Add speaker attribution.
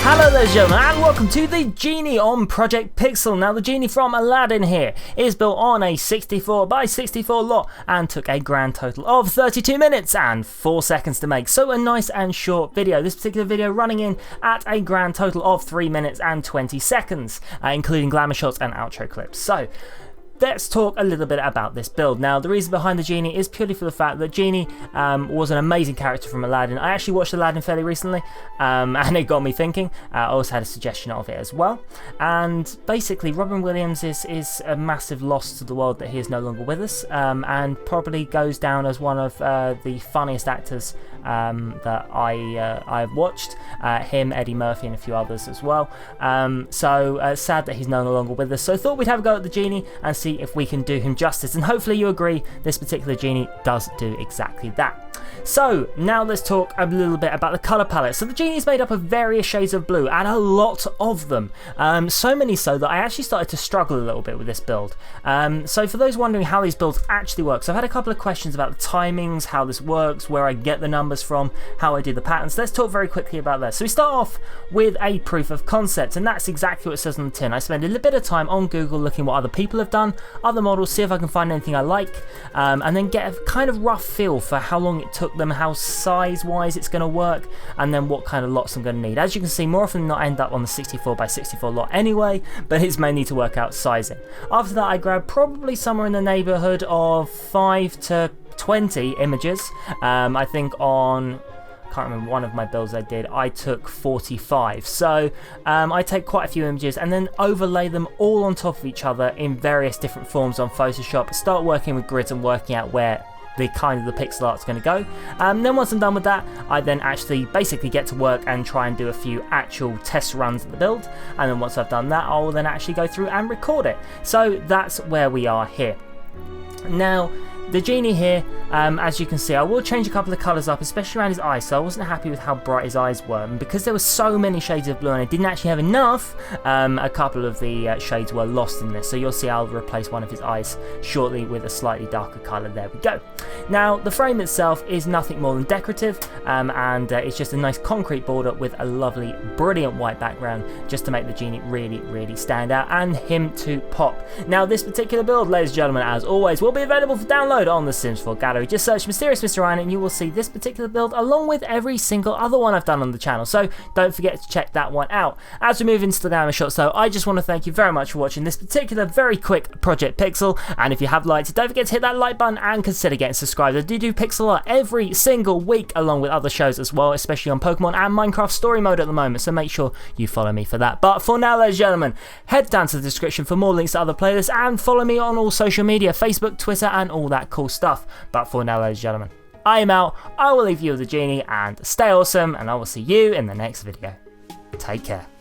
Speaker 1: Hello there gentlemen, and welcome to the Genie on Project Pixel. Now the Genie from Aladdin here is built on a 64 by 64 lot and took a grand total of 32 minutes and 4 seconds to make. So a nice and short video. This particular video running in at a grand total of 3 minutes and 20 seconds, including glamour shots and outro clips. So let's talk a little bit about this build. Now, the reason behind the Genie is purely for the fact that Genie was an amazing character from Aladdin. I actually watched Aladdin fairly recently, and it got me thinking. I also had a suggestion of it as well. And basically, Robin Williams is a massive loss to the world that he is no longer with us, and probably goes down as one of the funniest actors that I've watched. Him, Eddie Murphy, and a few others as well. So sad that he's no longer with us. So I thought we'd have a go at the Genie and see if we can do him justice, and hopefully you agree this particular Genie does do exactly that. So now let's talk a little bit about the colour palette. So the Genie is made up of various shades of blue, and a lot of them. So many so that I actually started to struggle a little bit with this build. So for those wondering how these builds actually work, so I've had a couple of questions about the timings, how this works, where I get the numbers from, how I do the patterns. Let's talk very quickly about that. So we start off with a proof of concept, and that's exactly what it says on the tin. I spend a little bit of time on Google looking what other people have done, other models, see if I can find anything I like, and then get a kind of rough feel for how long it took them, how size wise it's going to work, and then what kind of lots I'm going to need. As you can see, more often than not I end up on the 64 by 64 lot anyway, but it's mainly to work out sizing. After that I grabbed probably somewhere in the neighbourhood of 5 to 20 images. I think on, can't remember, one of my builds I did, I took 45. So I take quite a few images and then overlay them all on top of each other in various different forms on Photoshop. Start working with grids and working out where the kind of the pixel art's going to go. Then once I'm done with that, I then actually basically get to work and try and do a few actual test runs of the build. And then once I've done that, I will then actually go through and record it. So that's where we are here. Now, the Genie here, as you can see, I will change a couple of colours up, especially around his eyes, so I wasn't happy with how bright his eyes were, and because there were so many shades of blue and I didn't actually have enough, a couple of the shades were lost in this, so you'll see I'll replace one of his eyes shortly with a slightly darker colour. There we go. Now, the frame itself is nothing more than decorative, and it's just a nice concrete border with a lovely, brilliant white background, just to make the Genie really, really stand out, and him to pop. Now, this particular build, ladies and gentlemen, as always, will be available for download on the Sims 4 gallery. Just search Mysterious Mr. Ryan and you will see this particular build along with every single other one I've done on the channel, so don't forget to check that one out. As we move into the glamour shots though, I just want to thank you very much for watching this particular very quick Project Pixel, and if you have liked it, don't forget to hit that like button and consider getting subscribed. I do pixel art every single week along with other shows as well, especially on Pokemon and Minecraft story mode at the moment, so make sure you follow me for that. But for now, ladies and gentlemen, head down to the description for more links to other playlists and follow me on all social media, Facebook, Twitter and all that cool stuff. But for now, ladies and gentlemen, I am out. I will leave you with the Genie, and stay awesome, and I will see you in the next video. Take care.